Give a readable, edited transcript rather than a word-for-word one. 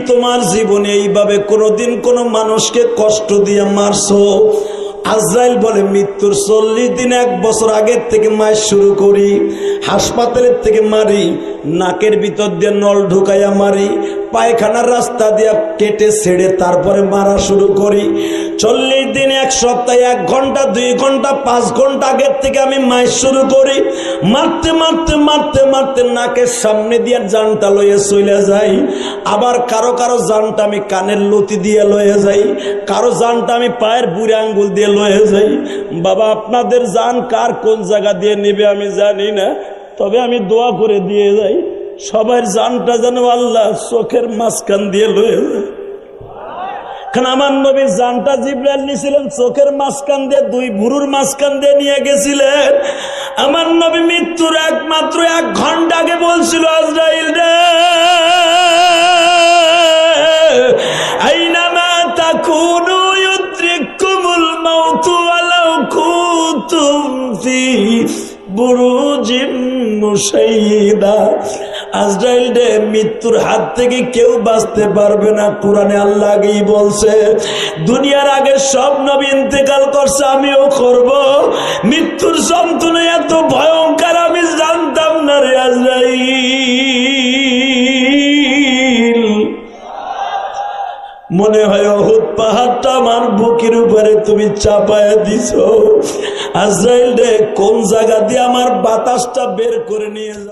তোমার জীবনে এইভাবে কোনোদিন কোনো মানুষকে কষ্ট দিয়ে মারছো? আজরাইল বলে, মৃত্যুর 40 দিন 1 বছর আগের থেকে মার শুরু করি, হাসপাতালের থেকে মারি, নাকের ভিতর দিয়ে নল ঢুকাইয়া মারি, পায়খানার রাস্তা দিয়ে কেটে ছেড়ে তারপরে মারা শুরু করি। 40 দিন, 1 সপ্তাহ, 1 ঘন্টা, 2 ঘন্টা, 5 ঘন্টা আগের থেকে আমি মার শুরু করি। মারতে মারতে মারতে মারতে নাকের সামনে দিয়ে জানটা লয়ে চলে যাই। আবার কারো কারো জানটা আমি কানের লতি দিয়ে লয়ে যাই, কারো জানটা আমি পায়ের বুড়ি আঙ্গুল দিয়ে লয়ে যাই। বাবা, আপনাদের জান কার কোন জায়গা দিয়ে নেবে আমি জানি না, তবে আমি দোয়া করে দিয়ে যাই সবার জানটা যেন আল্লাহ চোখের মাঝখান দিয়ে লয়ে যায়। কারণ আমার নবী জানটা জিবরাইল নিয়েছিলেন চোখের মাঝখান দিয়ে, 2 ভুরুর মাঝখান দিয়ে নিয়ে গেছিলেন। আমার নবী মৃত্যুর একমাত্র 1 ঘন্টা আগে বলছিল, আজরাইল রে, আইনামা তাকুনু ইউদ্রিকুমুল মাউতু ওয়ালাউ কুনতুম ফি বুরুজিম মুশাইয়্যিদা। আজরাইল রে, মৃত্যুর হাত থেকে কেউ বাঁচতে পারবে না। কোরআনে আল্লাহ আগেই বলছে, দুনিয়ার আগে সব নবী ইন্তেকাল করছে, আমিও করব। মৃত্যুর যন্ত্রণা এত ভয়ঙ্কর আমি জানতাম না রে আজরাইল। মনে হয় উহুদ পাহাড়টা আমার বুকের উপরে তুমি চাপায়া দিছো। আজরাইল রে, কোন জায়গা দিয়ে আমার বাতাসটা বের করে নিয়ে যাও।